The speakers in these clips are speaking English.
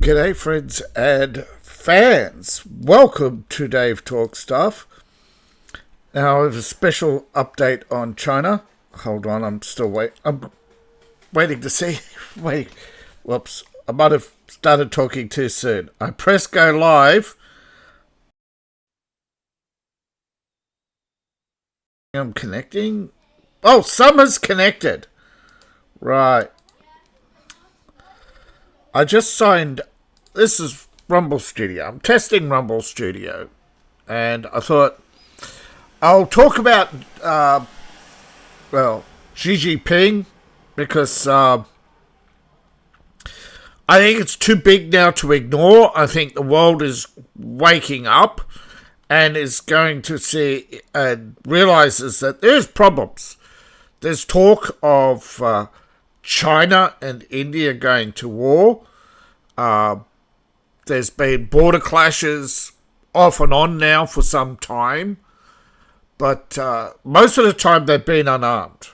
G'day friends and fans. Welcome to Dave Talk Stuff. Now I have a special update on China. Hold on, I'm waiting to see. Whoops. I might have started talking too soon. I press go live. I'm connecting. Oh, Summer's connected. Right. I just signed. This is Rumble Studio. I'm testing Rumble Studio. And I thought I'll talk about, Xi Jinping. Because I think it's too big now to ignore. I think the world is waking up and is going to see and realizes that there's problems. There's talk of China and India going to war. There's been border clashes off and on now for some time. But most of the time they've been unarmed.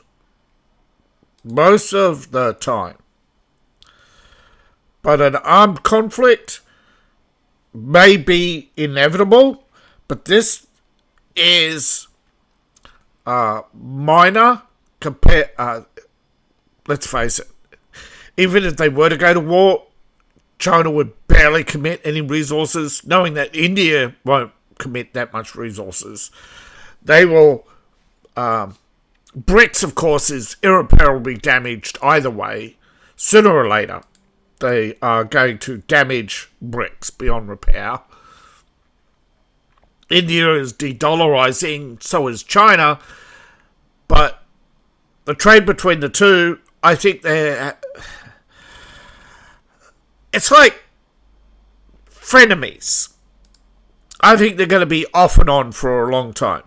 Most of the time. But an armed conflict may be inevitable. But this is minor compared. Let's face it. Even if they were to go to war, China would barely commit any resources, knowing that India won't commit that much resources. They will. BRICS, of course, is irreparably damaged either way. Sooner or later, they are going to damage BRICS beyond repair. India is de-dollarizing, so is China. But the trade between the two, I think it's like frenemies. I think they're going to be off and on for a long time.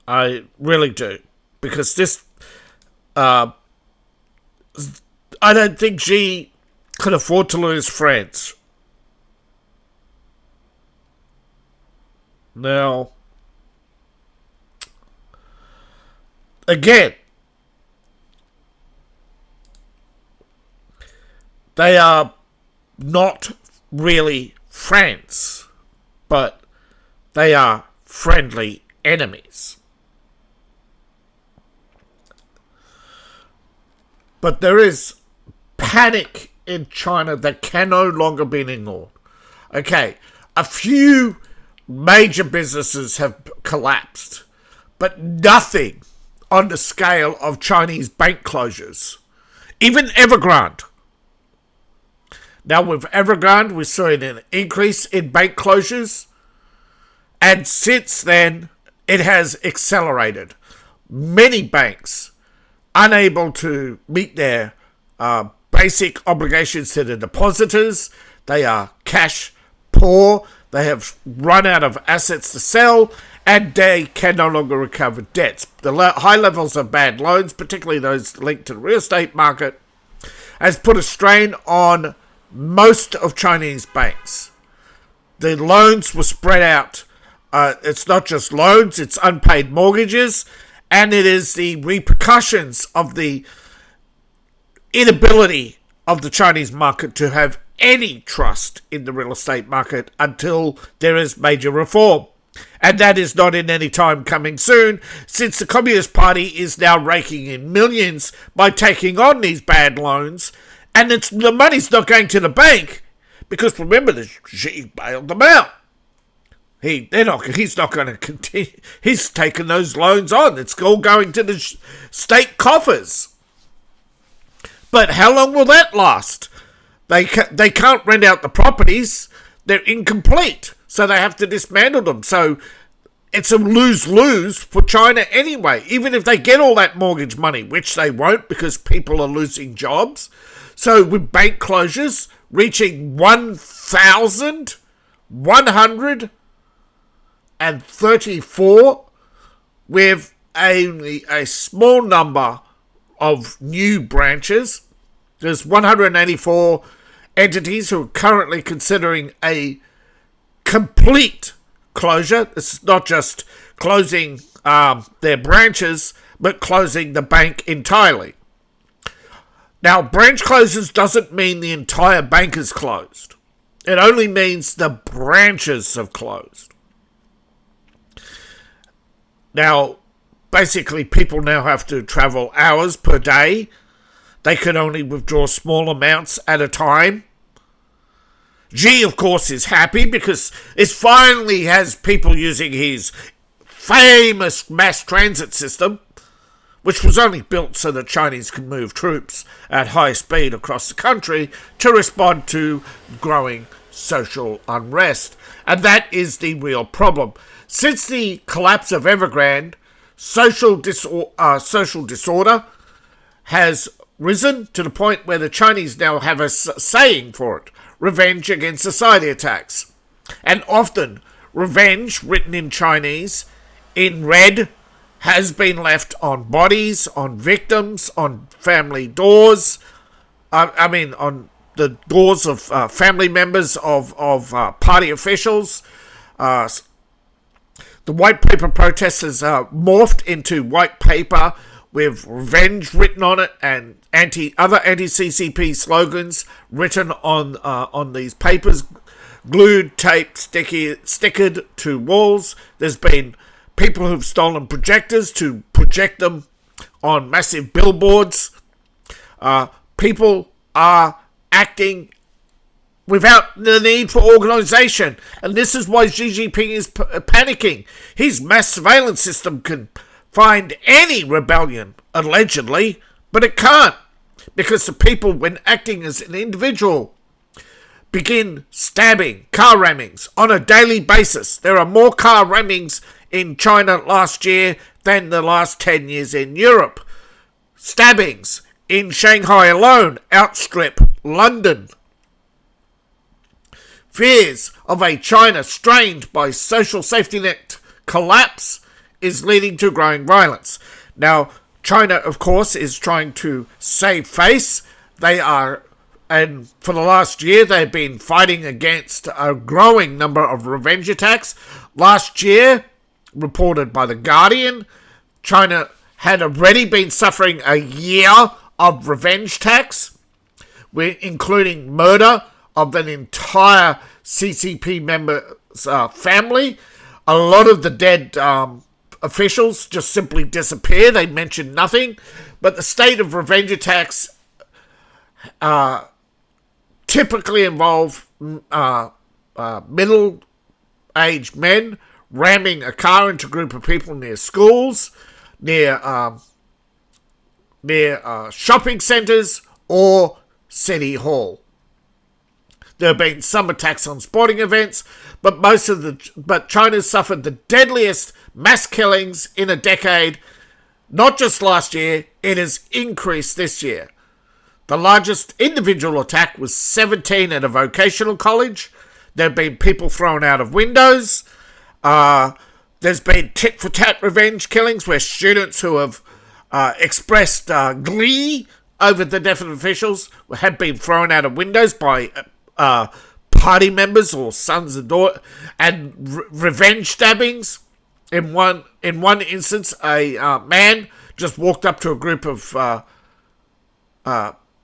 I really do. Because this, I don't think Xi could afford to lose France. Now, again, they are not really friends, but they are friendly enemies. But there is panic in China that can no longer be ignored. Okay, a few major businesses have collapsed, but nothing on the scale of Chinese bank closures. Even Evergrande. Now with Evergrande, we saw an increase in bank closures, and since then, it has accelerated. Many banks unable to meet their basic obligations to the depositors. They are cash poor. They have run out of assets to sell, and they can no longer recover debts. The high levels of bad loans, particularly those linked to the real estate market, has put a strain on most of Chinese banks. The loans were spread out. It's not just loans, it's unpaid mortgages, and it is the repercussions of the inability of the Chinese market to have any trust in the real estate market until there is major reform. And that is not in any time coming soon, since the Communist Party is now raking in millions by taking on these bad loans, and the money's not going to the bank, because remember, the Xi bailed them out. He's not going to continue. He's taken those loans on. It's all going to the state coffers. But how long will that last? They can't rent out the properties. They're incomplete. So they have to dismantle them. So it's a lose-lose for China anyway. Even if they get all that mortgage money, which they won't because people are losing jobs. So with bank closures reaching 1,134 with only a small number of new branches. There's 184 entities who are currently considering a complete closure. It's not just closing their branches, but closing the bank entirely. Now, branch closures doesn't mean the entire bank is closed. It only means the branches have closed. Now, basically, people now have to travel hours per day. They can only withdraw small amounts at a time. Xi, of course, is happy because it finally has people using his famous mass transit system, which was only built so the Chinese can move troops at high speed across the country to respond to growing social unrest. And that is the real problem. Since the collapse of Evergrande, social disorder has risen to the point where the Chinese now have a saying for it: revenge against society attacks. And often, revenge, written in Chinese, in red, has been left on bodies, on victims, on family doors. On the doors of family members of party officials. The white paper protests has morphed into white paper with revenge written on it and other anti-CCP slogans written on these papers, glued, taped, stickered to walls. There's been people who've stolen projectors to project them on massive billboards. People are acting without the need for organisation. And this is why Xi Jinping is panicking. His mass surveillance system can find any rebellion, allegedly, but it can't. Because the people, when acting as an individual, begin stabbing, car rammings on a daily basis. There are more car rammings in China last year than the last 10 years in Europe. Stabbings in Shanghai alone outstrip London. Fears of a China strained by social safety net collapse is leading to growing violence. Now, China, of course, is trying to save face. And for the last year, they've been fighting against a growing number of revenge attacks. Last year, reported by The Guardian, China had already been suffering a year of revenge attacks, including murder of an entire CCP member's family. A lot of the dead officials just simply disappear. They mention nothing. But the state of revenge attacks typically involve middle-aged men ramming a car into a group of people near schools, near shopping centres, or City Hall. There have been some attacks on sporting events, but China's suffered the deadliest mass killings in a decade. Not just last year, it has increased this year. The largest individual attack was 17 at a vocational college. There have been people thrown out of windows. There's been tit-for-tat revenge killings where students who have expressed glee over the death of officials have been thrown out of windows by party members or sons and daughters, and revenge stabbings. In one instance, a man just walked up to a group of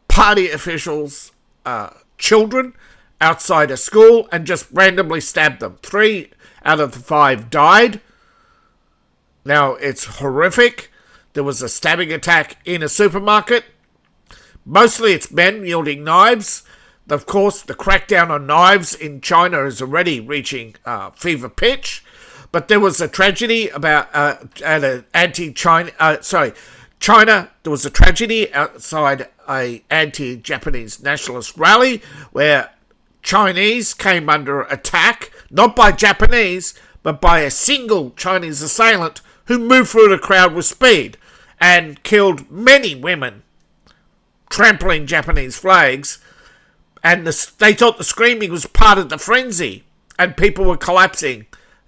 party officials' children outside a school and just randomly stabbed them. 3 out of the 5 died. Now, it's horrific. There was a stabbing attack in a supermarket. Mostly it's men wielding knives. Of course, the crackdown on knives in China is already reaching fever pitch. But there was a tragedy China. There was a tragedy outside a anti-Japanese nationalist rally where Chinese came under attack, not by Japanese, but by a single Chinese assailant who moved through the crowd with speed and killed many women, trampling Japanese flags. And they thought the screaming was part of the frenzy, and people were collapsing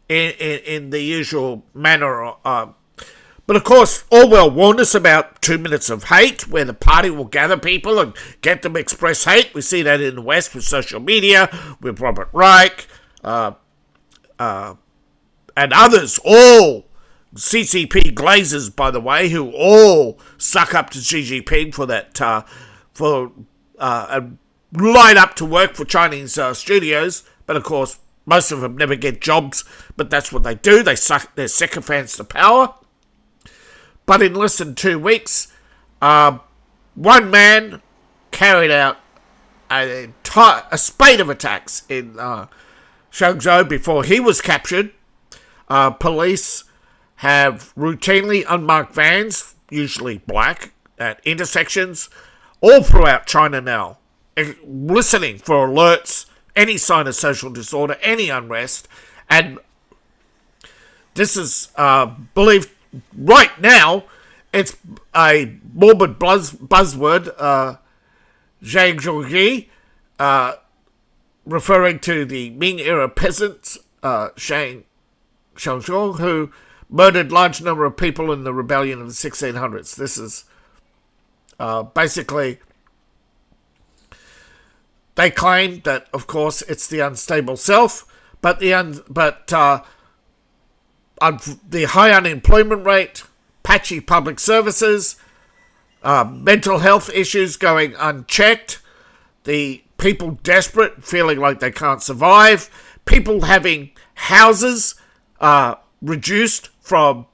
in the usual manner. But of course, Orwell warned us about 2 minutes of hate, where the party will gather people and get them to express hate. We see that in the West with social media, with Robert Reich, and others, all CCP glazers, by the way, who all suck up to Xi Jinping for that, line up to work for Chinese studios, but of course, most of them never get jobs, but that's what they do. They're sycophants to power. But in less than 2 weeks, one man carried out a spate of attacks in Shenzhou before he was captured. Police have routinely unmarked vans, usually black, at intersections all throughout China now, listening for alerts, any sign of social disorder, any unrest. And this is believed right now, it's a morbid buzzword, Zhang Zhongyi, referring to the Ming-era peasants, Shang Xiaozhong, who murdered large number of people in the rebellion of the 1600s. This is basically, they claim that, of course, it's the unstable self, but the high unemployment rate, patchy public services, mental health issues going unchecked, the people desperate, feeling like they can't survive, people having houses reduced. They're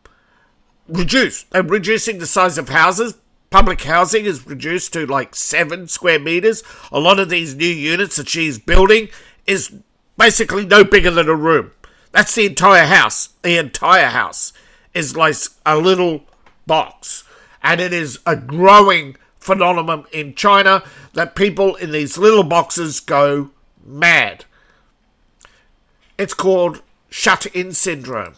reducing the size of houses. Public housing is reduced to like 7 square meters. A lot of these new units that she's building is basically no bigger than a room. That's the entire house. The entire house is like a little box. And it is a growing phenomenon in China that people in these little boxes go mad. It's called shut-in syndrome.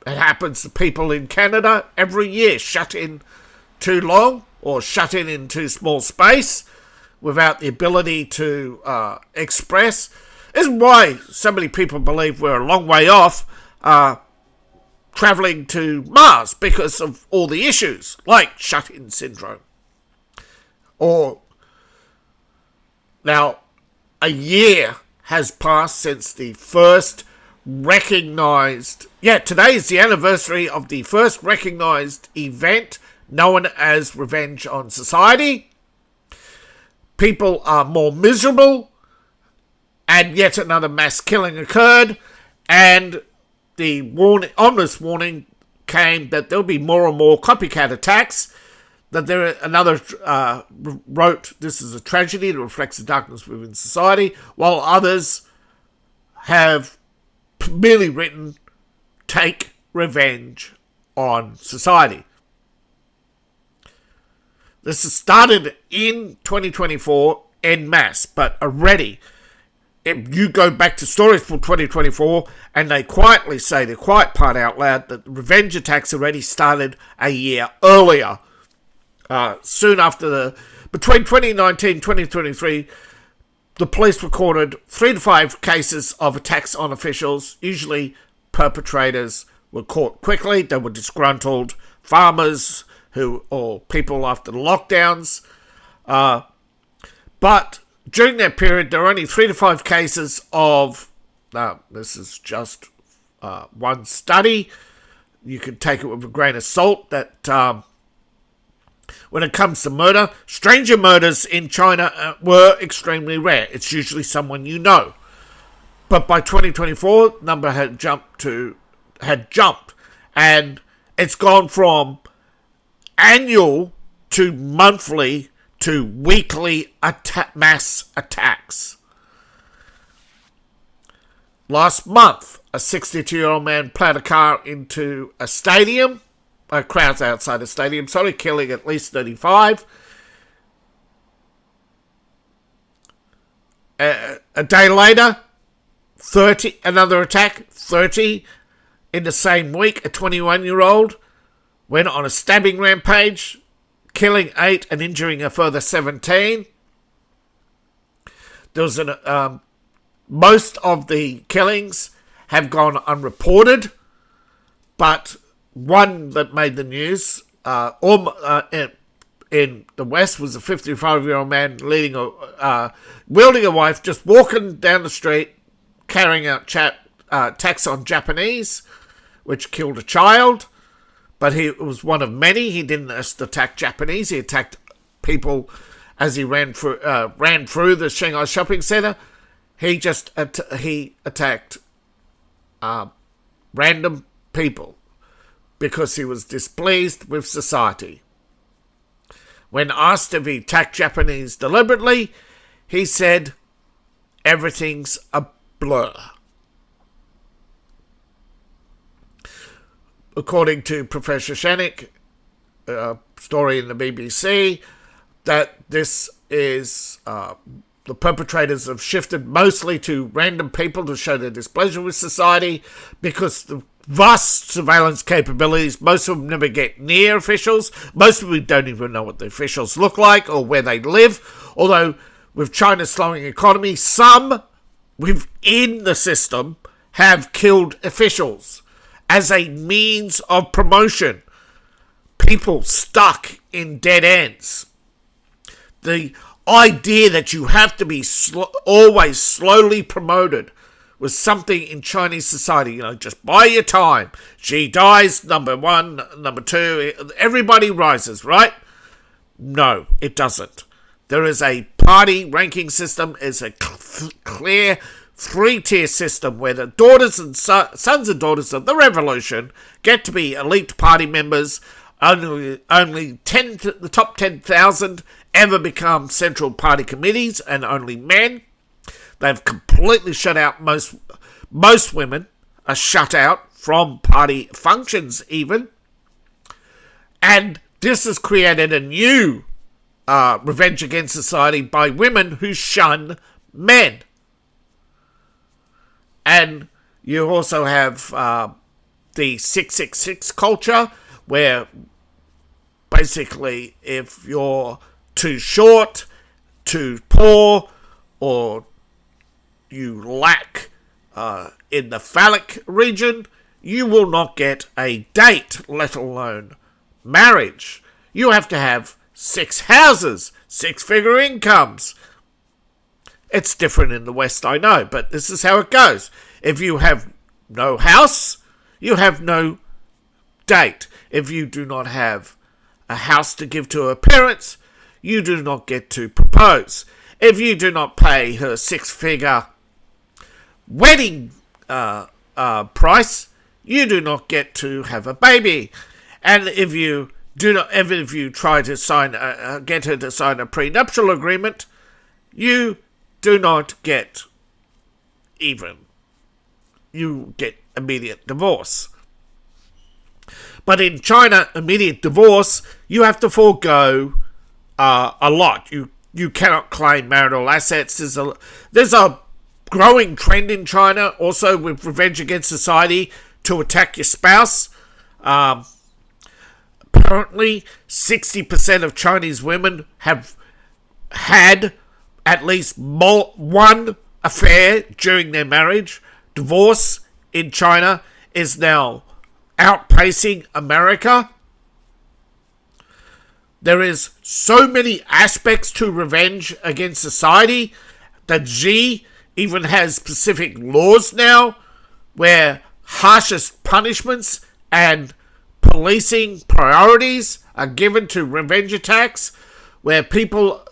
It happens to people in Canada every year. Shut in too long or shut in too small space without the ability to express. This is why so many people believe we're a long way off travelling to Mars, because of all the issues like shut-in syndrome. Or now, a year has passed since the first recognised... today is the anniversary of the first recognised event known as Revenge on Society. People are more miserable, and yet another mass killing occurred, and the ominous warning came that there'll be more and more copycat attacks. That another wrote, "This is a tragedy that reflects the darkness within society," while others have merely written, "Take revenge on society." This has started in 2024 en masse, but already, if you go back to stories for 2024, and they quietly say, the quiet part out loud, that revenge attacks already started a year earlier. Soon after between 2019 and 2023, the police recorded 3 to 5 cases of attacks on officials. Usually perpetrators were caught quickly. They were disgruntled farmers or people after the lockdowns. But during that period, there were only 3 to 5 cases of, this is just one study. You can take it with a grain of salt that when it comes to murder, stranger murders in China were extremely rare. It's usually someone you know. But by 2024, the number had jumped, and it's gone from annual to monthly to weekly mass attacks. Last month, a 62-year-old man plowed a car into a stadium, crowds outside a stadium, killing at least 35. A day later, 30, another attack, 30. In the same week, a 21-year-old went on a stabbing rampage, killing 8 and injuring a further 17. There was most of the killings have gone unreported, but one that made the news in the West was a 55-year-old man wielding a knife, just walking down the street, carrying out attacks on Japanese, which killed a child. But he was one of many. He didn't just attack Japanese. He attacked people as he ran through the Shanghai shopping centre. He just attacked random people because he was displeased with society. When asked if he attacked Japanese deliberately, he said, "Everything's a blur." According to Professor Shanik, a story in the BBC, that this is the perpetrators have shifted mostly to random people to show their displeasure with society because the vast surveillance capabilities, most of them never get near officials. Most of them don't even know what the officials look like or where they live. Although with China's slowing economy, some within the system have killed officials as a means of promotion. People stuck in dead ends. The idea that you have to be always slowly promoted was something in Chinese society. Just buy your time. She dies, number one, number two, everybody rises, right? No, it doesn't. There is a party ranking system. It's a clear three-tier system where the daughters and sons and daughters of the revolution get to be elite party members. Only the top 10,000 ever become central party committees, and only men. They've completely shut out most women are shut out from party functions even. And this has created a new revenge against society by women who shun men. And you also have the 666 culture, where basically if you're too short, too poor, or you lack in the phallic region, you will not get a date, let alone marriage. You have to have 6 houses, 6-figure incomes. It's different in the West, I know, but this is how it goes. If you have no house, you have no date. If you do not have a house to give to her parents, you do not get to propose. If you do not pay her 6-figure wedding price, you do not get to have a baby. And if you try to get her to sign a prenuptial agreement, you do not get you get immediate divorce. But in China, immediate divorce, you have to forego a lot. You cannot claim marital assets. There's a growing trend in China also with revenge against society to attack your spouse. Apparently, 60% of Chinese women have had at least one affair during their marriage. Divorce in China is now outpacing America. There is so many aspects to revenge against society that Xi even has specific laws now where harshest punishments and policing priorities are given to revenge attacks, where people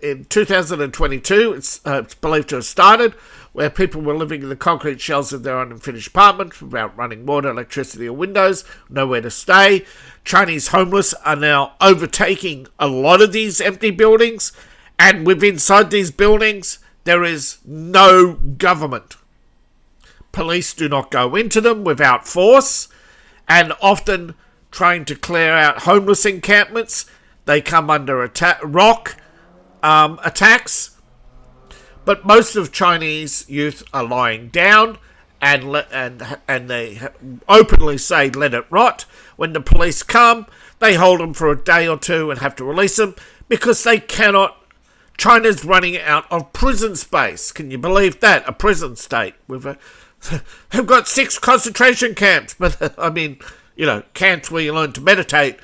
in 2022, it's believed to have started, where people were living in the concrete shells of their unfinished apartments without running water, electricity or windows, nowhere to stay. Chinese homeless are now overtaking a lot of these empty buildings, and inside these buildings there is no government. Police do not go into them without force, and often trying to clear out homeless encampments, they come under rock attacks. But most of Chinese youth are lying down, and they openly say let it rot. When the police come, they hold them for a day or two and have to release them because they cannot. China's running out of prison space. Can you believe that? A prison state they've got 6 concentration camps, but I mean, camps where you learn to meditate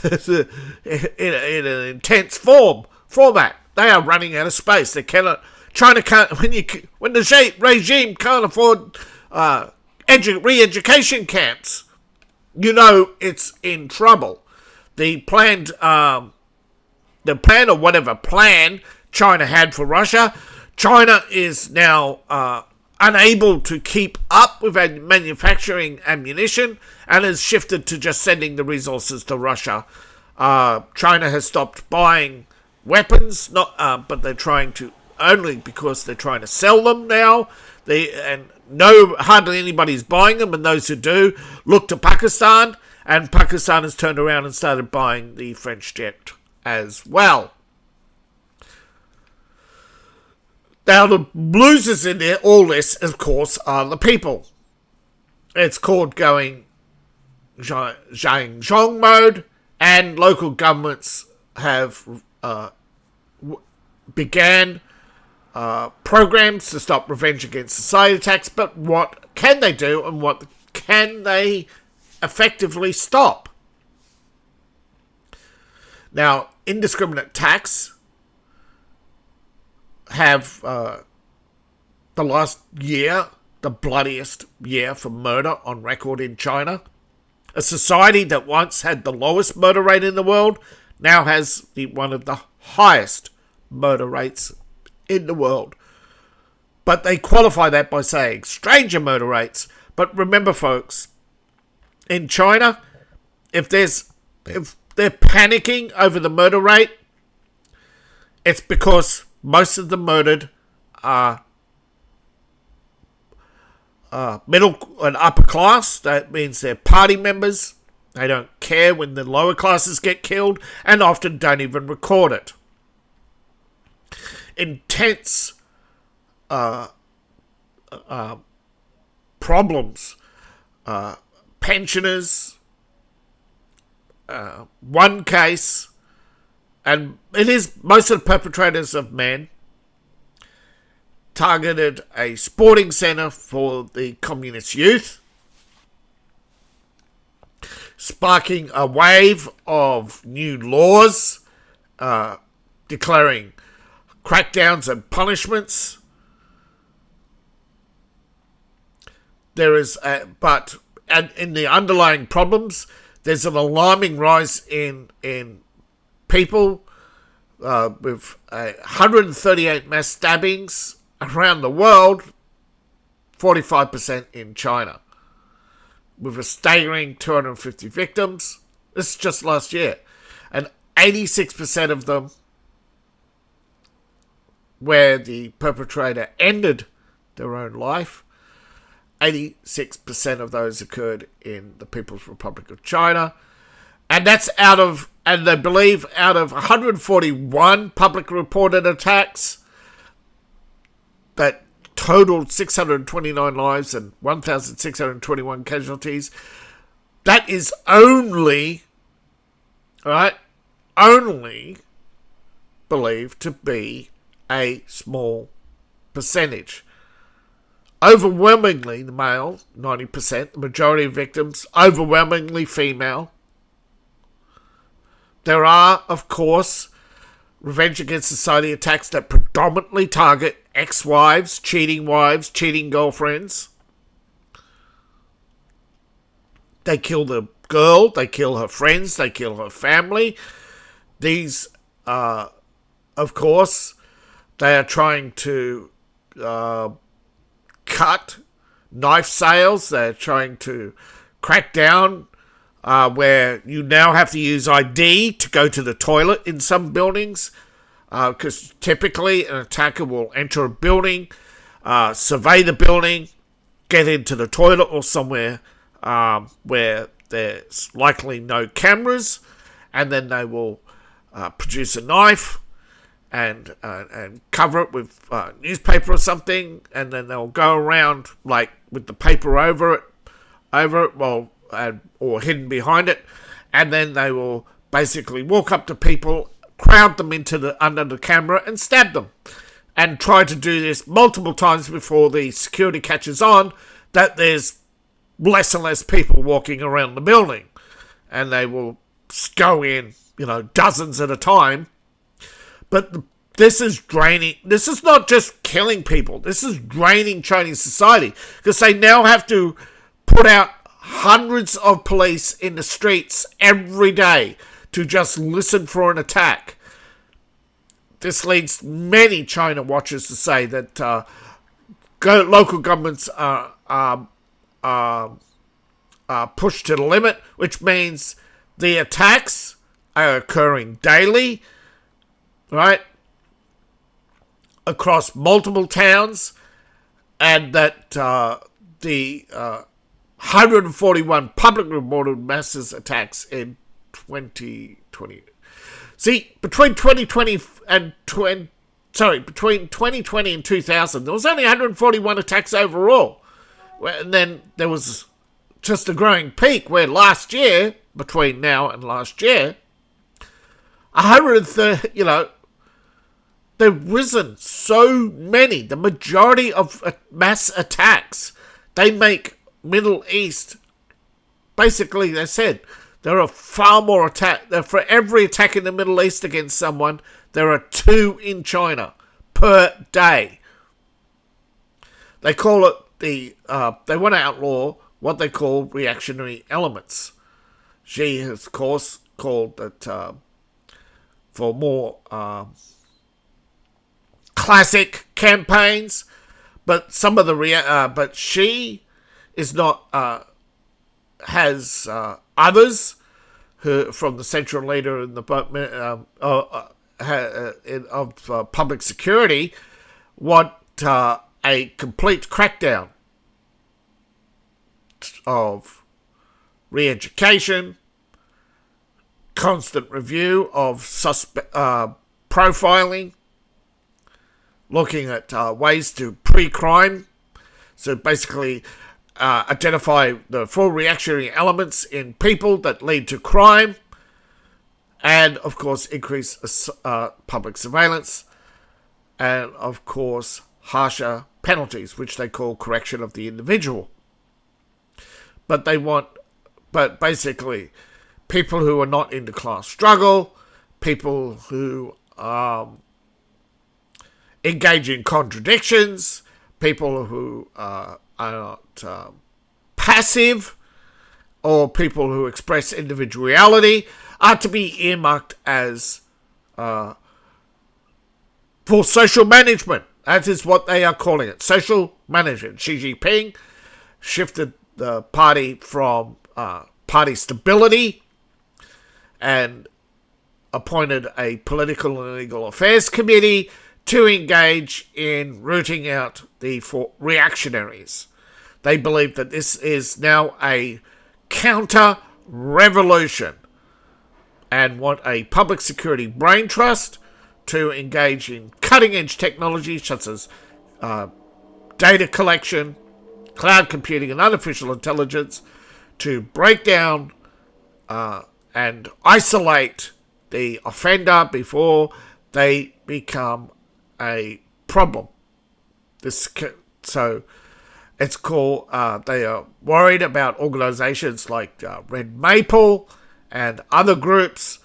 in an intense format. They are running out of space. They cannot. China can't, when the regime can't afford re-education camps, it's in trouble. The planned the plan, or whatever plan China had for Russia. China is now unable to keep up with manufacturing ammunition and has shifted to just sending the resources to Russia. China has stopped buying weapons, but they're trying to, only because they're trying to sell them now. Hardly anybody's buying them, and those who do look to Pakistan, and Pakistan has turned around and started buying the French jet as well. Now, the losers in all this, of course, are the people. It's called going Zhang mode, and local governments have began programs to stop revenge against society attacks. But what can they do, and what can they effectively stop? Now, indiscriminate attacks have the last year, the bloodiest year for murder on record in China. A society that once had the lowest murder rate in the world now has one of the highest murder rates in the world. But they qualify that by saying stranger murder rates. But remember, folks, in China, if they're panicking over the murder rate, it's because most of the murdered are middle and upper class. That means they're party members. They don't care when the lower classes get killed, and often don't even record it. Intense problems. Pensioners. One case, and it is most of the perpetrators of men, targeted a sporting centre for the communist youth, sparking a wave of new laws declaring crackdowns and punishments. There is, but in the underlying problems, there's an alarming rise in people with 138 mass stabbings around the world, 45% in China, with a staggering 250 victims. This is just last year. And 86% of them where the perpetrator ended their own life. 86% of those occurred in the People's Republic of China. And that's and they believe out of 141 public reported attacks that totaled 629 lives and 1,621 casualties, that is only believed to be a small percentage. Overwhelmingly male, 90%, the majority of victims, overwhelmingly female. There are, of course, revenge against society attacks that predominantly target ex-wives, cheating girlfriends. They kill the girl, they kill her friends, they kill her family. These, of course, they are trying to cut knife sales. They're trying to crack down where you now have to use ID to go to the toilet in some buildings, because typically an attacker will enter a building, survey the building, get into the toilet or somewhere where there's likely no cameras, and then they will produce a knife and cover it with newspaper or something, and then they'll go around like with the paper over it, or hidden behind it, and then they will basically walk up to people, crowd them under the camera, and stab them, and try to do this multiple times before the security catches on that there's less and less people walking around the building, and they will go in, dozens at a time. But this is draining. This is not just killing people. This is draining Chinese society, because they now have to put out hundreds of police in the streets every day to just listen for an attack. this leads many China watchers to say that local governments are pushed to the limit, which means the attacks are occurring daily, right, across multiple towns, and that the 141 public reported massive attacks in 2020. See, between 2020 and between 2020 and 2000, there was only 141 attacks overall. And then there was just a growing peak where last year, between now and last year, 130, they've risen so many. The majority of mass attacks, they make Middle East, basically they said, there are far more attacks. For every attack in the Middle East against someone, there are 2 in China per day. They call it they want to outlaw what they call reactionary elements. Xi has, of course, called it for more classic campaigns, but some of the but Xi is not has others who from the central leader in the of public security want a complete crackdown of re-education, constant review of profiling, looking at ways to pre-crime. So basically identify the full reactionary elements in people that lead to crime, and of course increase public surveillance, and of course harsher penalties, which they call correction of the individual. But basically people who are not into class struggle, people who engage in contradictions, people who are not passive, or people who express individuality are to be earmarked as for social management. That is what they are calling it, social management. Xi Jinping shifted the party from party stability and appointed a political and legal affairs committee to engage in rooting out the reactionaries. They believe that this is now a counter-revolution and want a public security brain trust to engage in cutting-edge technology such as data collection, cloud computing, and artificial intelligence to break down and isolate the offender before they become a problem. So it's called, they are worried about organizations like Red Maple and other groups,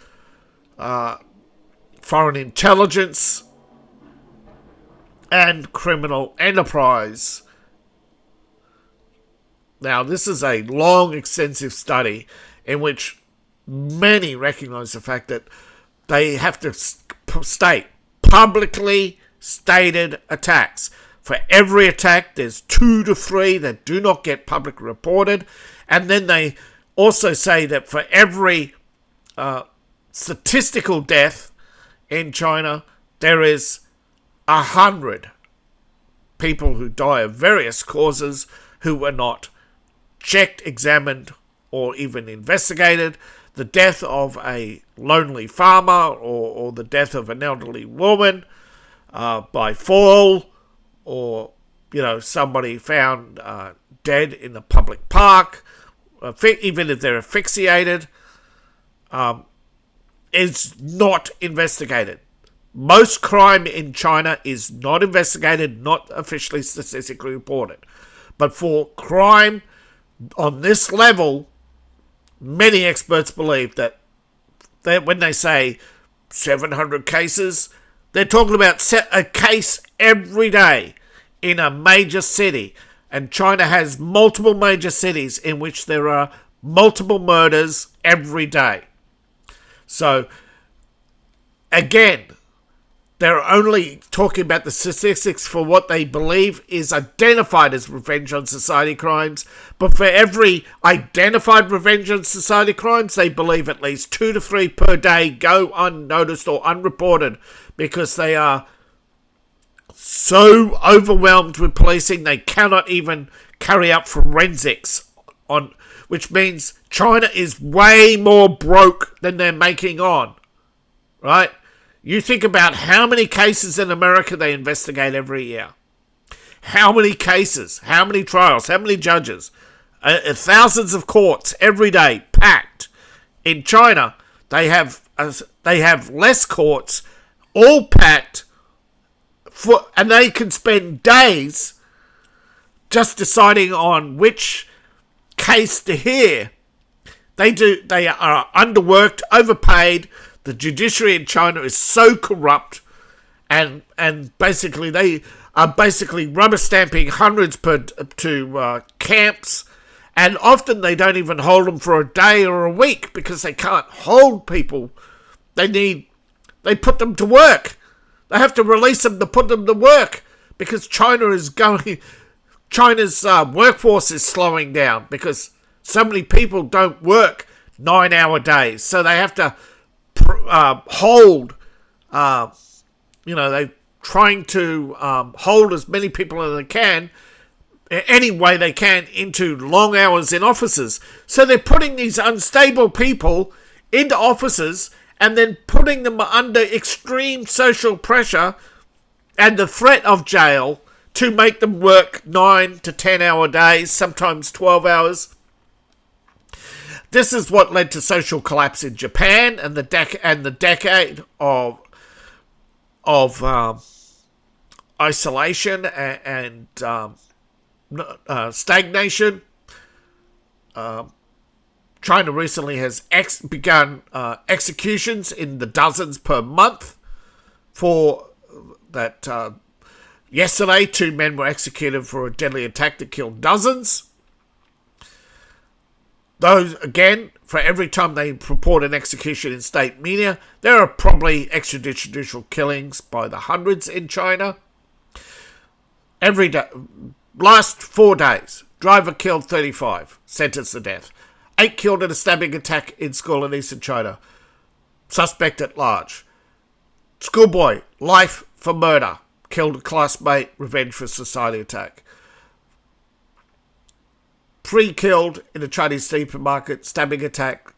foreign intelligence, and criminal enterprise. Now, this is a long, extensive study in which many recognize the fact that they have to state publicly stated attacks. For every attack, there's 2 to 3 that do not get publicly reported. And then they also say that for every statistical death in China, there is 100 people who die of various causes who were not checked, examined, or even investigated. The death of a lonely farmer or the death of an elderly woman by fall, or somebody found dead in the public park, even if they're asphyxiated, is not investigated. Most crime in China is not investigated, not officially statistically reported. But for crime on this level, many experts believe that when they say 700 cases, they're talking about a case every day in a major city. And China has multiple major cities in which there are multiple murders every day. So, again, they're only talking about the statistics for what they believe is identified as revenge on society crimes. But for every identified revenge on society crimes, they believe at least 2 to 3 per day go unnoticed or unreported because they are so overwhelmed with policing they cannot even carry out forensics on, which means China is way more broke than they're making on, right? You think about how many cases in America they investigate every year. How many cases, how many trials, how many judges, thousands of courts every day packed. In China, they have less courts, all packed, and they can spend days just deciding on which case to hear. They are underworked, overpaid. The judiciary in China is so corrupt, and basically they are basically rubber stamping hundreds to camps, and often they don't even hold them for a day or a week because they can't hold people. They put them to work. They have to release them to put them to work because China's workforce is slowing down because so many people don't work 9-hour days, so they have to hold. They're trying to hold as many people as they can, any way they can, into long hours in offices. So they're putting these unstable people into offices and then putting them under extreme social pressure and the threat of jail to make them work 9 to 10-hour days, sometimes 12 hours. This is what led to social collapse in Japan and the decade of isolation and stagnation. China recently has begun executions in the dozens per month. For that, yesterday 2 men were executed for a deadly attack that killed dozens. Those, again, for every time they report an execution in state media, there are probably extrajudicial killings by the hundreds in China. Every day, last 4 days, driver killed 35, sentenced to death. 8 killed in a stabbing attack in school in eastern China. Suspect at large. Schoolboy, life for murder. Killed a classmate, revenge for society attack. 3 killed in a Chinese supermarket, stabbing attack,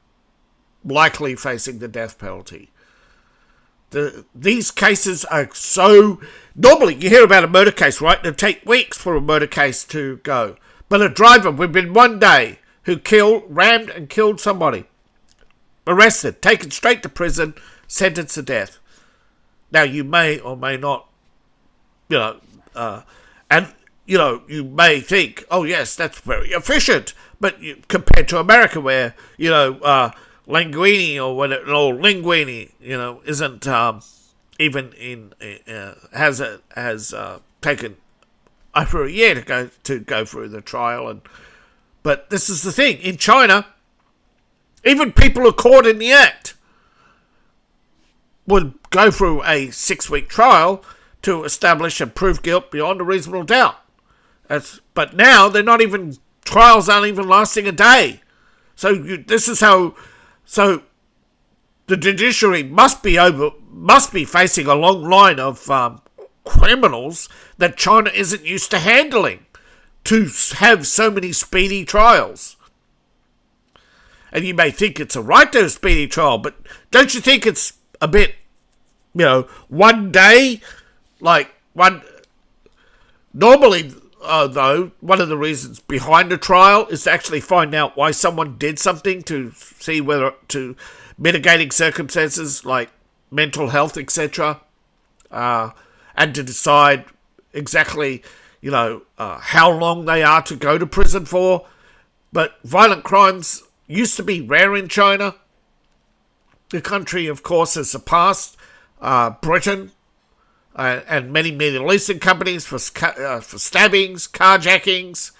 likely facing the death penalty. These cases are so... Normally, you hear about a murder case, right? It'll take weeks for a murder case to go. But a driver within 1 day who rammed and killed somebody, arrested, taken straight to prison, sentenced to death. Now, you may or may not, you may think, oh yes, that's very efficient. But compared to America, where Linguini isn't even in has taken over a year to go through the trial. But this is the thing in China, even people who are caught in the act would go through a 6-week trial to establish and prove guilt beyond a reasonable doubt. But now trials aren't even lasting a day. So this is how. So the judiciary must be facing a long line of criminals that China isn't used to handling, to have so many speedy trials. And you may think it's a right to a speedy trial, but don't you think it's a bit, 1 day, normally. Though, one of the reasons behind a trial is to actually find out why someone did something, to see whether to mitigating circumstances like mental health, etc., and to decide exactly, how long they are to go to prison for. But violent crimes used to be rare in China. The country, of course, has surpassed Britain and many Middle Eastern companies for stabbings, carjackings.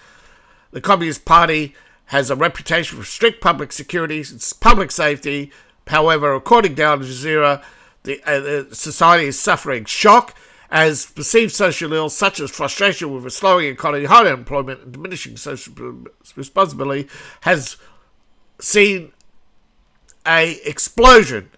The Communist Party has a reputation for strict public security and public safety. However, according to Al Jazeera, The society is suffering shock as perceived social ills such as frustration with a slowing economy, high unemployment, and diminishing social responsibility has seen a explosion.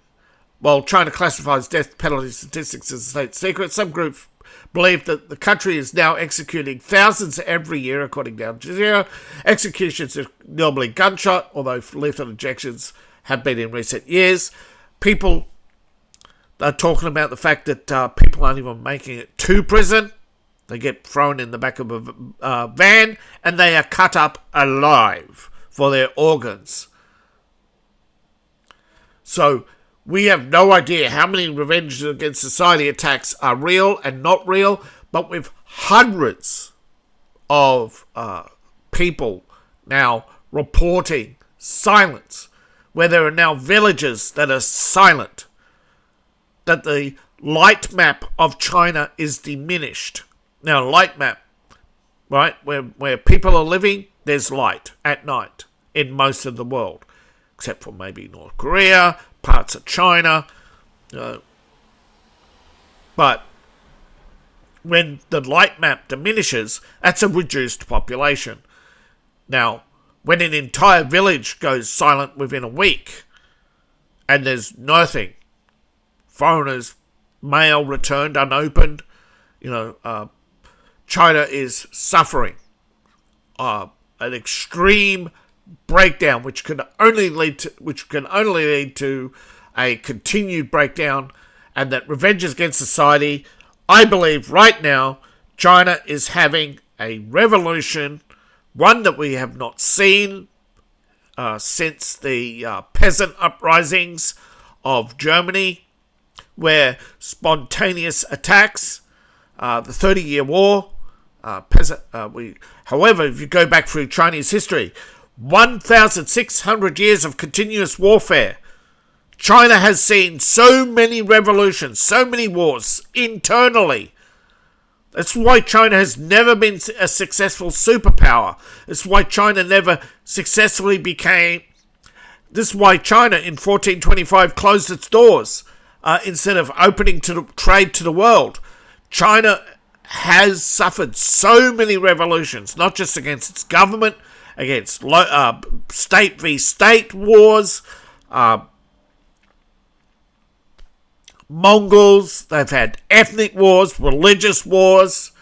While China classifies death penalty statistics as a state secret, some groups believe that the country is now executing thousands every year, according to Al Jazeera. Executions are normally gunshot, although lethal injections have been in recent years. People are talking about the fact that people aren't even making it to prison. They get thrown in the back of a van and they are cut up alive for their organs. So we have no idea how many revenge against society attacks are real and not real, but with hundreds of people now reporting silence, where there are now villages that are silent, that the light map of China is diminished. Now, light map, right, where people are living, there's light at night in most of the world, except for maybe North Korea, parts of China. But when the light map diminishes, that's a reduced population. Now, when an entire village goes silent within a week and there's nothing, foreigners' mail returned unopened, China is suffering an extreme breakdown, which can only lead to a continued breakdown, and that revenge against society. I believe right now China is having a revolution, one that we have not seen since the peasant uprisings of Germany, where spontaneous attacks, the 30-Year War, however, if you go back through Chinese history, 1,600 years of continuous warfare. China has seen so many revolutions, so many wars internally. That's why China has never been a successful superpower. That's why China never successfully became... This is why China in 1425 closed its doors instead of opening to the trade to the world. China has suffered so many revolutions, not just against its government, against state v state wars, Mongols. They've had ethnic wars, religious wars.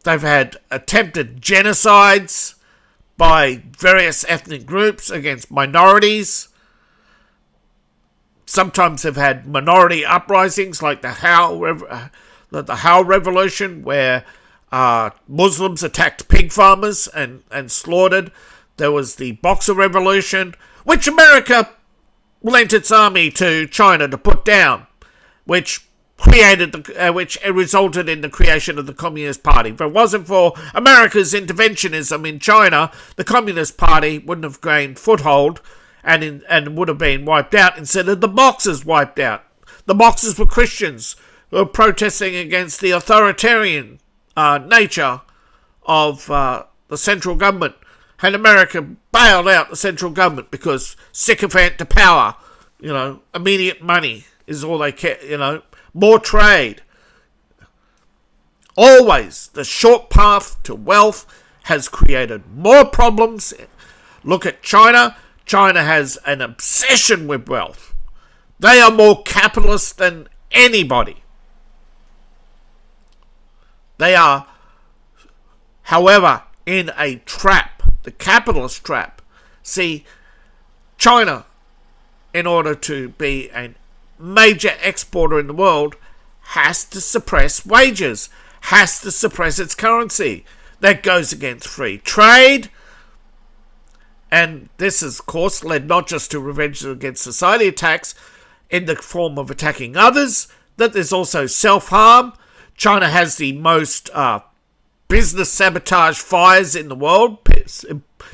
They've had attempted genocides by various ethnic groups against minorities. Sometimes they've had minority uprisings like the How Revolution, where Muslims attacked pig farmers and slaughtered. There was the Boxer Revolution, which America lent its army to China to put down, which resulted in the creation of the Communist Party. If it wasn't for America's interventionism in China, the Communist Party wouldn't have gained foothold and would have been wiped out instead of the Boxers wiped out. The Boxers were Christians who were protesting against the authoritarian nature of the central government. And America bailed out the central government because sycophant to power, immediate money is all they care, more trade. Always the short path to wealth has created more problems. Look at China. China has an obsession with wealth. They are more capitalist than anybody. They are, however, in a trap, the capitalist trap. See, China, in order to be a major exporter in the world, has to suppress wages, has to suppress its currency. That goes against free trade. And this has, of course, led not just to revenge against society attacks in the form of attacking others, that there's also self-harm. China has the most business sabotage fires in the world.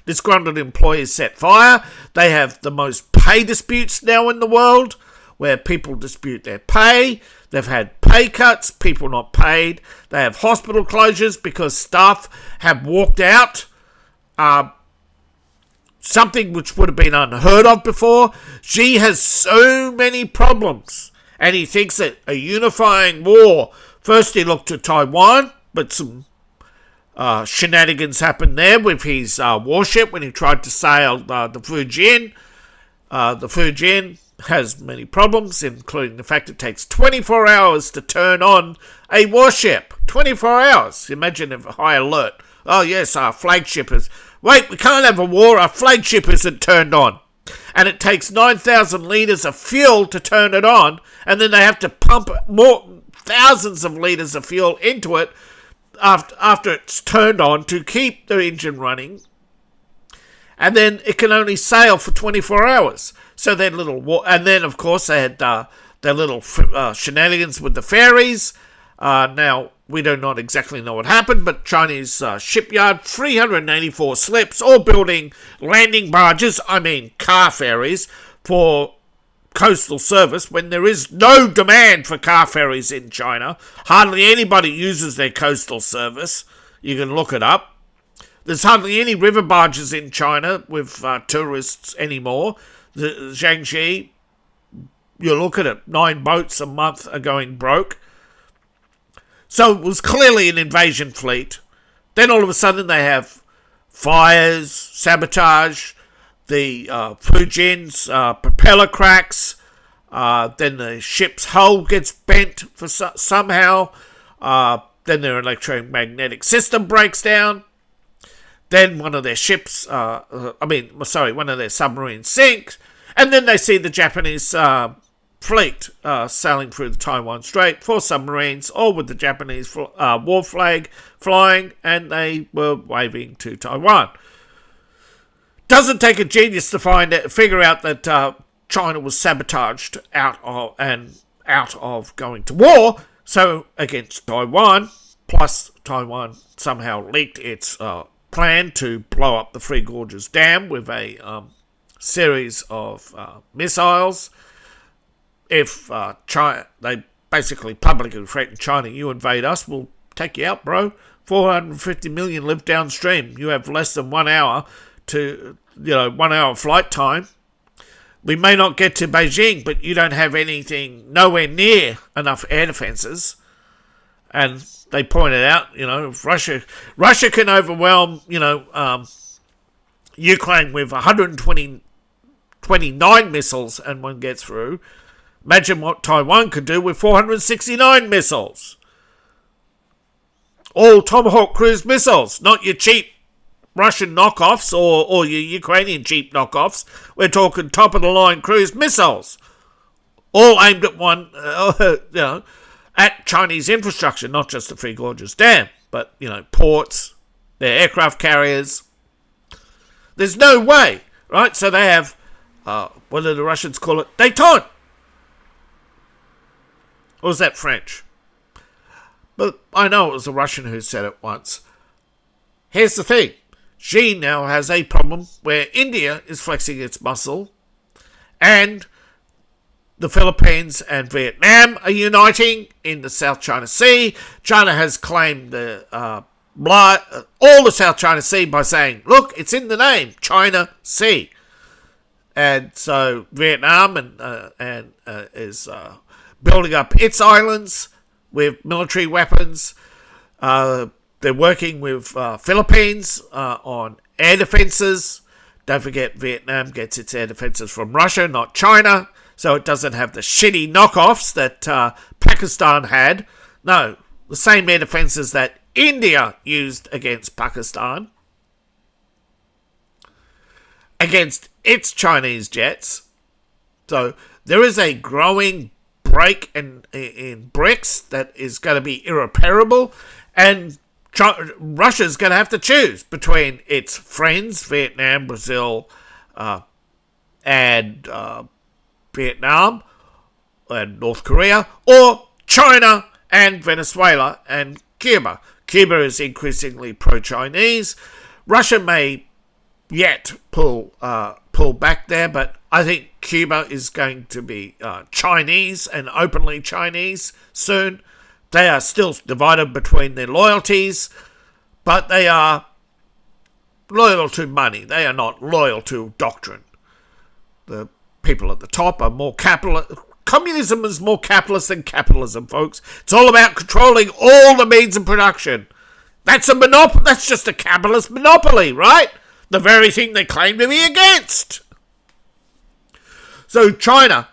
Disgruntled employees set fire. They have the most pay disputes now in the world, where people dispute their pay. They've had pay cuts, people not paid. They have hospital closures because staff have walked out something which would have been unheard of before. Xi has so many problems, and he thinks that a unifying war. First, he looked to Taiwan, but some shenanigans happened there with his warship when he tried to sail the Fujian. The Fujian has many problems, including the fact it takes 24 hours to turn on a warship. 24 hours. Imagine if a high alert. Oh yes, our flagship is... Wait, we can't have a war. Our flagship isn't turned on. And it takes 9,000 litres of fuel to turn it on, and then they have to pump more thousands of litres of fuel into it after it's turned on to keep the engine running. And then it can only sail for 24 hours. So their little... And then, of course, they had their little shenanigans with the ferries. Now, we do not exactly know what happened, but Chinese shipyard, 384 slips, all building landing barges, car ferries, for coastal service when there is no demand for car ferries in China. Hardly anybody uses their coastal service. You can look it up. There's hardly any river barges in China with tourists anymore. The Jiangxi, you look at it, 9 boats a month are going broke. So it was clearly an invasion fleet. Then all of a sudden they have fires, sabotage, the Fujian's propeller cracks, then the ship's hull gets bent for somehow, then their electromagnetic system breaks down. Then one of their ships, one of their submarines sinks, and then they see the Japanese fleet sailing through the Taiwan Strait, 4 submarines, all with the Japanese war flag flying, and they were waving to Taiwan. Doesn't take a genius to figure out that China was sabotaged out of going to war, so against Taiwan, plus Taiwan somehow leaked its plan to blow up the Three Gorges Dam with a series of missiles. If China, they basically publicly threatened China, you invade us, we'll take you out, bro. 450 million live downstream. You have less than 1 hour 1 hour flight time. We may not get to Beijing, but you don't have anything, nowhere near enough air defences. And they pointed out, if Russia can overwhelm, Ukraine with 129 missiles and one gets through. Imagine what Taiwan could do with 469 missiles. All Tomahawk cruise missiles, not your cheap Russian knockoffs or your Ukrainian cheap knockoffs. We're talking top-of-the-line cruise missiles. All aimed at at Chinese infrastructure, not just the Three Gorges Dam, but, ports, their aircraft carriers. There's no way, right? So they have, what do the Russians call it? Détente. Or was that French? But I know it was a Russian who said it once. Here's the thing. Xi now has a problem where India is flexing its muscle and the Philippines and Vietnam are uniting in the South China Sea. China has claimed all the South China Sea by saying, look, it's in the name, China Sea. And so Vietnam is building up its islands with military weapons. They're working with Philippines on air defences. Don't forget, Vietnam gets its air defences from Russia, not China. So it doesn't have the shitty knockoffs that Pakistan had. No, the same air defences that India used against Pakistan. Against its Chinese jets. So there is a growing break in BRICS that is going to be irreparable, and Russia's going to have to choose between its friends, Vietnam, Brazil, and Vietnam, and North Korea, or China and Venezuela and Cuba. Cuba is increasingly pro-Chinese. Russia may yet pull back there, but I think Cuba is going to be Chinese and openly Chinese soon. They are still divided between their loyalties, but they are, loyal to money. They are not loyal to doctrine. The people at the top are more capitalist. Communism is more capitalist than capitalism, folks. It's all about controlling all the means of production. That's a monopoly. That's just a capitalist monopoly, right? The very thing they claim to be against. So China,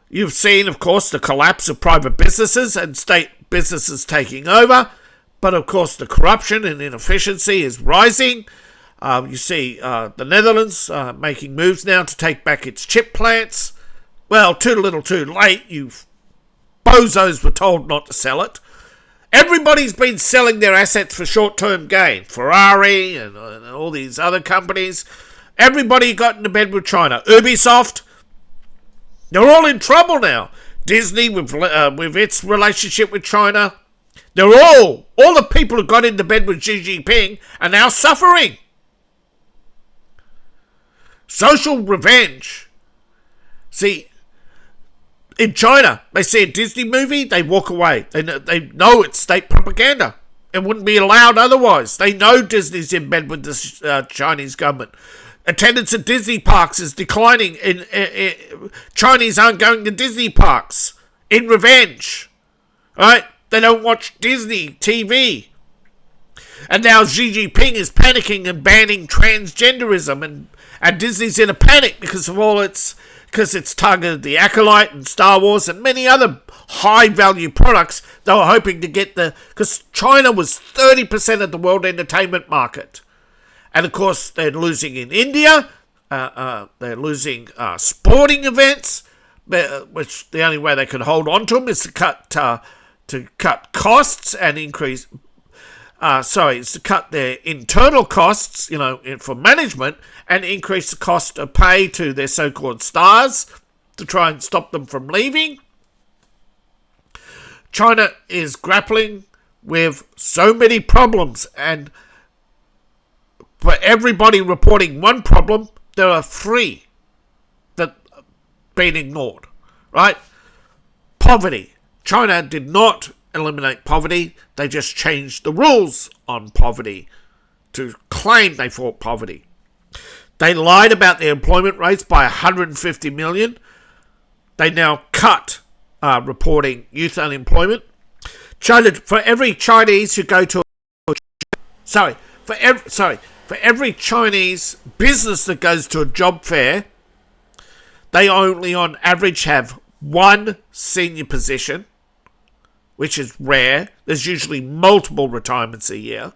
you've seen, of course, the collapse of private businesses and state businesses taking over. But, of course, the corruption and inefficiency is rising. You see the Netherlands making moves now to take back its chip plants. Well, too little too late. You bozos were told not to sell it. Everybody's been selling their assets for short-term gain. Ferrari and all these other companies. Everybody got into bed with China. Ubisoft, they're all in trouble now. Disney with its relationship with China. They're all the people who got into bed with Xi Jinping are now suffering. Social revenge. See, in China, they see a Disney movie, they walk away. They know it's state propaganda. It wouldn't be allowed otherwise. They know Disney's in bed with the Chinese government. Attendance at Disney parks is declining. Chinese aren't going to Disney parks in revenge. Right? They don't watch Disney TV. And now Xi Jinping is panicking and banning transgenderism, and Disney's in a panic because it's targeted the Acolyte and Star Wars and many other high-value products they were hoping to get because China was 30% of the world entertainment market. And, of course, they're losing in India. They're losing sporting events, which the only way they can hold on to them is to cut costs and increase... is to cut their internal costs, for management, and increase the cost of pay to their so-called stars to try and stop them from leaving. China is grappling with so many problems, and for everybody reporting one problem, there are 3 that have been ignored, right? Poverty. China did not eliminate poverty. They just changed the rules on poverty to claim they fought poverty. They lied about their employment rates by 150 million. They now cut reporting youth unemployment. China, for every Chinese who go to for every Chinese business that goes to a job fair, they only on average have 1 senior position, which is rare. There's usually multiple retirements a year.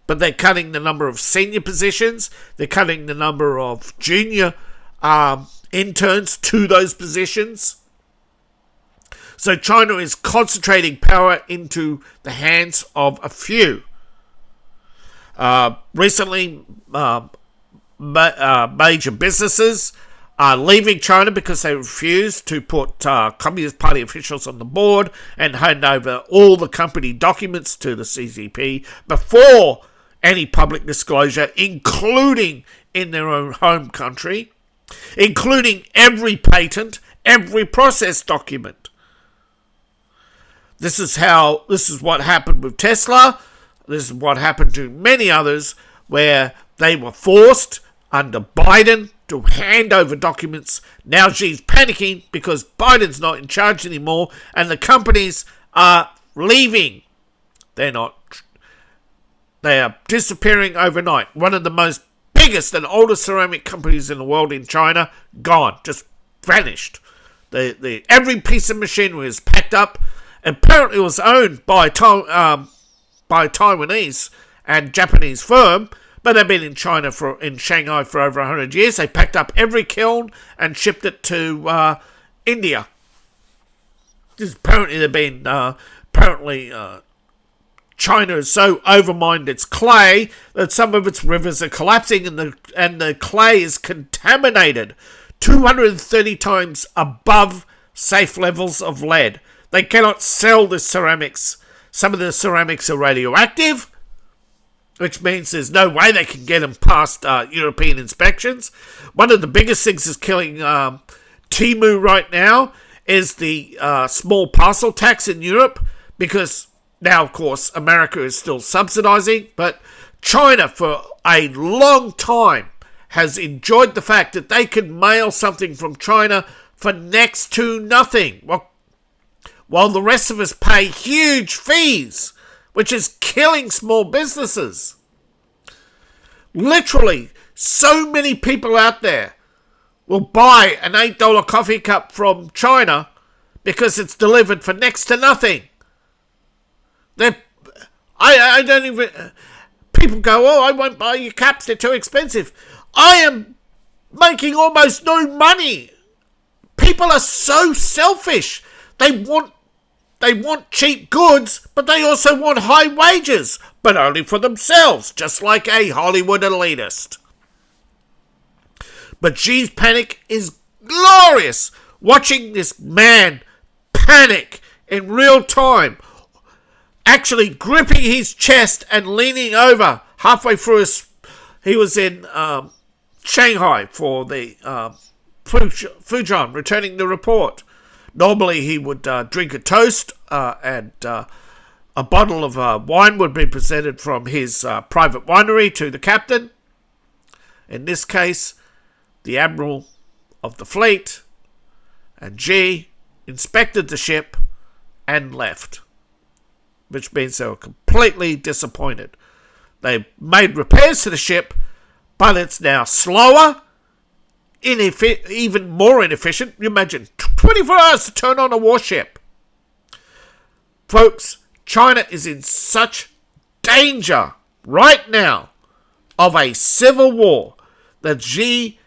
But they're cutting the number of senior positions. They're cutting the number of junior interns to those positions. So China is concentrating power into the hands of a few. Recently, major businesses are leaving China because they refuse to put Communist Party officials on the board and hand over all the company documents to the CCP before any public disclosure, including in their own home country, including every patent, every process document. This is what happened with Tesla. This is what happened to many others where they were forced under Biden to hand over documents. Now Xi's panicking because Biden's not in charge anymore and the companies are leaving. They are disappearing overnight. One of the most biggest and oldest ceramic companies in the world in China, gone, just vanished. Every piece of machinery is packed up. Apparently it was owned by Taiwanese and Japanese firm, but they've been in Shanghai for over 100 years. They packed up every kiln and shipped it to India. Apparently they've been China is so overmined its clay that some of its rivers are collapsing and the clay is contaminated 230 times above safe levels of lead. They cannot sell the ceramics. Some of the ceramics are radioactive, which means there's no way they can get them past European inspections. One of the biggest things that's killing Temu right now is the small parcel tax in Europe, because now, of course, America is still subsidizing, but China, for a long time, has enjoyed the fact that they can mail something from China for next to nothing, while the rest of us pay huge fees, which is killing small businesses. Literally, so many people out there will buy an $8 coffee cup from China because it's delivered for next to nothing. I don't even... People go, oh, I won't buy your cups, they're too expensive. I am making almost no money. People are so selfish. They want cheap goods, but they also want high wages, but only for themselves, just like a Hollywood elitist. But Xi's panic is glorious. Watching this man panic in real time, actually gripping his chest and leaning over halfway through he was in Shanghai for the Fujian, returning the report. Normally he would drink a toast and a bottle of wine would be presented from his private winery to the captain. In this case, the admiral of the fleet and Xi inspected the ship and left, which means they were completely disappointed. They made repairs to the ship, but it's now slower, even more inefficient. You imagine 24 hours to turn on a warship. Folks, China is in such danger right now of a civil war that Xi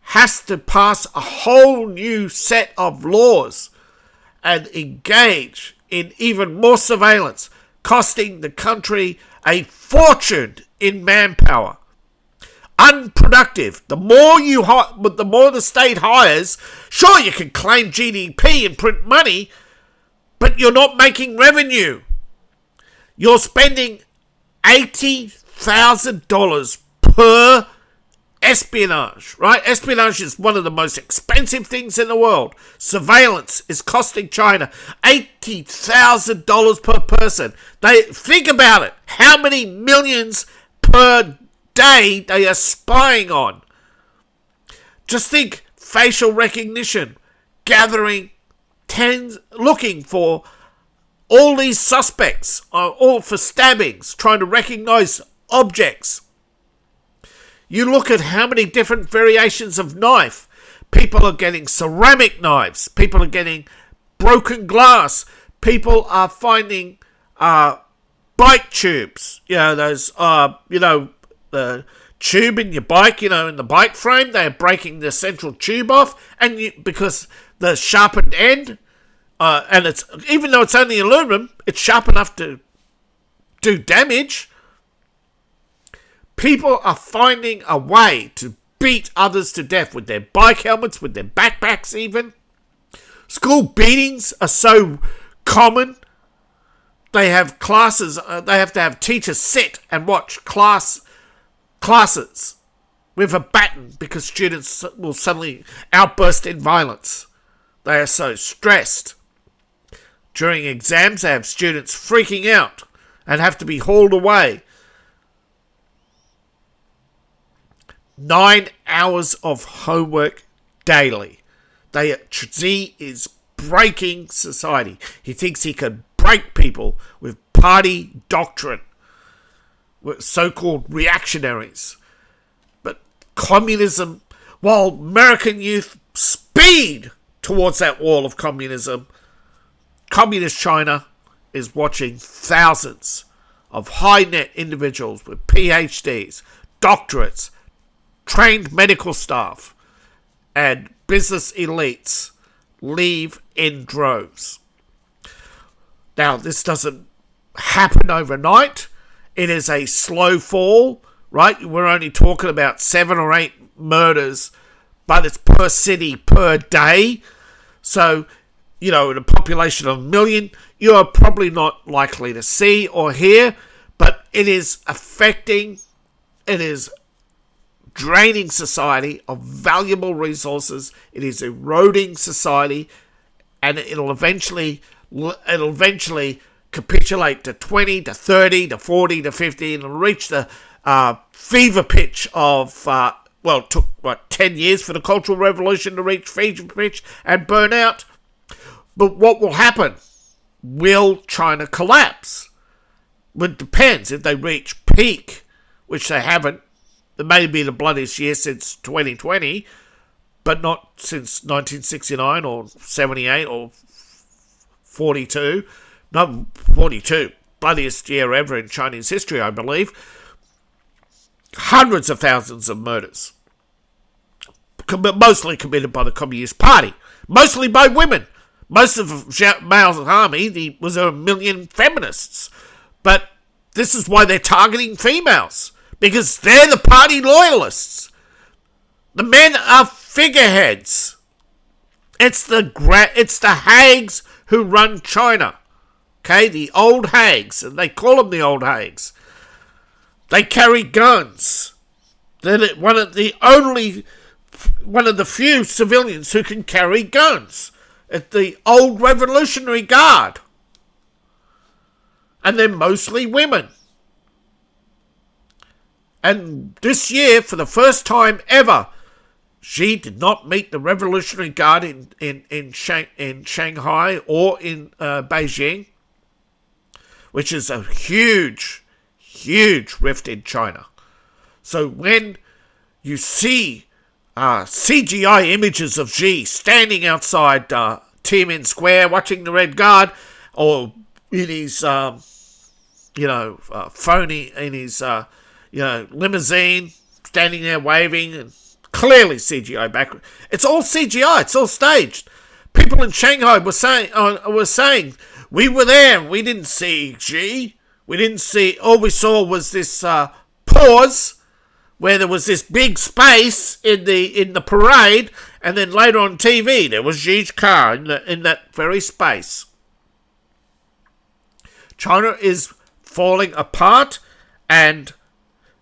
has to pass a whole new set of laws and engage in even more surveillance, costing the country a fortune in manpower. Unproductive. The more the state hires, sure, you can claim GDP and print money, but you're not making revenue. You're spending $80,000 per espionage, right? Espionage is one of the most expensive things in the world. Surveillance is costing China $80,000 per person. Think about it. How many millions per day they are spying on? Just think, facial recognition, gathering looking for all these suspects, all for stabbings, trying to recognize objects. You look at how many different variations of knife. People are getting ceramic knives. People are getting broken glass. People are finding bike tubes. Those, the tube in your bike, in the bike frame. They're breaking the central tube off. And because the sharpened end, and it's, even though it's only aluminum, it's sharp enough to do damage. People are finding a way to beat others to death with their bike helmets, with their backpacks even. School beatings are so common. They have classes, they have to have teachers sit and watch classes with a baton because students will suddenly outburst in violence. They are so stressed. During exams, they have students freaking out and have to be hauled away. 9 hours of homework daily. Xi is breaking society. He thinks he can break people with party doctrine, with so-called reactionaries. But communism, while American youth speed towards that wall of communism, communist China is watching thousands of high-net individuals with PhDs, doctorates, trained medical staff, and business elites leave in droves. Now, this doesn't happen overnight. It is a slow fall, right? We're only talking about 7 or 8 murders, but it's per city per day. So, in a population of 1 million, you're probably not likely to see or hear, but it is draining society of valuable resources. It is eroding society, and it'll eventually capitulate to 20 to 30 to 40 to 50, and it'll reach the fever pitch of, it took, 10 years for the Cultural Revolution to reach fever pitch and burn out. But what will happen? Will China collapse? Well, it depends. If they reach peak, which they haven't, it may be the bloodiest year since 2020, but not since 1969 or 78 or 42. No, 42. Bloodiest year ever in Chinese history, I believe. Hundreds of thousands of murders. Mostly committed by the Communist Party. Mostly by women. Most of Mao's army was 1 million feminists. But this is why they're targeting females. Because they're the party loyalists. The men are figureheads. It's the hags who run China. Okay, the old hags. And they call them the old hags. They carry guns. They're one of the few civilians who can carry guns. It's the old Revolutionary Guard. And they're mostly women. And this year, for the first time ever, Xi did not meet the Revolutionary Guard in Shanghai or in Beijing, which is a huge rift in China. So when you see CGI images of Xi standing outside Tiananmen Square watching the Red Guard, or in his phony, in his limousine, standing there waving, and clearly CGI background. It's all CGI. It's all staged. People in Shanghai were saying we were there and we didn't see Xi. We didn't see. All we saw was this pause where there was this big space in the parade, and then later on TV there was Xi's car in that very space. China is falling apart, and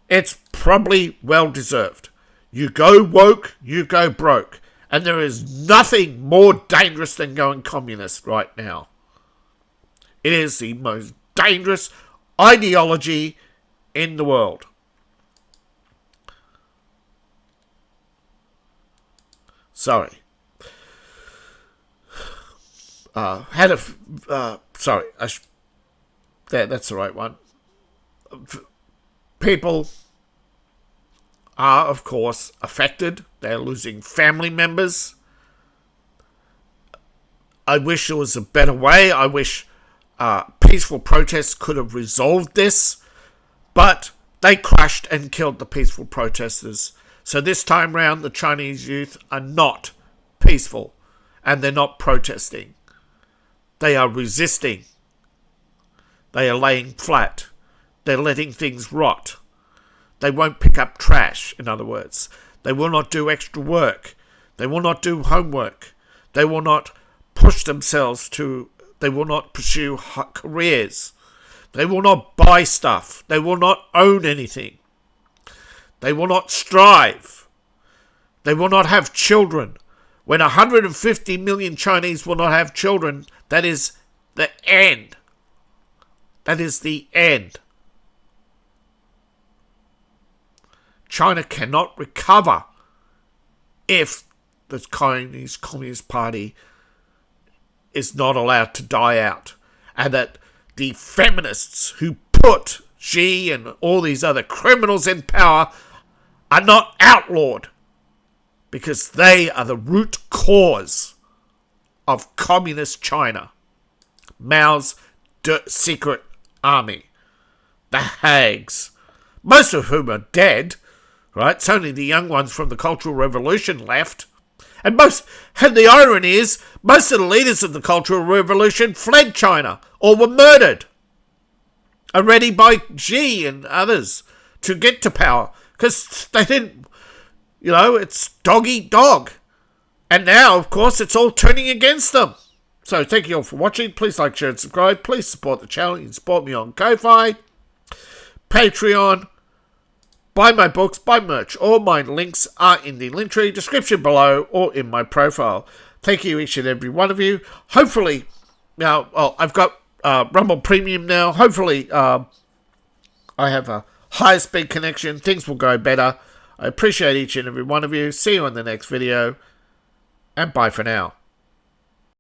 it's probably well deserved. You go woke, you go broke. And there is nothing more dangerous than going communist right now. It is the most dangerous ideology in the world. Sorry. That's the right one. People are, of course, affected. They're losing family members. I wish there was a better way. I wish peaceful protests could have resolved this, but they crushed and killed the peaceful protesters. So this time round, the Chinese youth are not peaceful, and they're not protesting. They are resisting. They are laying flat. They're letting things rot. They won't pick up trash, in other words. They will not do extra work. They will not do homework. They will not push themselves to... They will not pursue careers. They will not buy stuff. They will not own anything. They will not strive. They will not have children. When 150 million Chinese will not have children, that is the end. That is the end. China cannot recover if the Chinese Communist Party is not allowed to die out, and that the feminists who put Xi and all these other criminals in power are not outlawed, because they are the root cause of communist China. Mao's secret army, the hags, most of whom are dead. Right? It's only the young ones from the Cultural Revolution left. And the irony is, most of the leaders of the Cultural Revolution fled China or were murdered already by Xi and others to get to power. Because they didn't, it's dog eat dog. And now, of course, it's all turning against them. So thank you all for watching. Please like, share and subscribe. Please support the channel. You can support me on Ko-Fi, Patreon, buy my books, buy merch. All my links are in the link tree description below or in my profile. Thank you, each and every one of you. Hopefully, now, I've got Rumble Premium now. Hopefully, I have a high speed connection, things will go better. I appreciate each and every one of you. See you in the next video, and bye for now.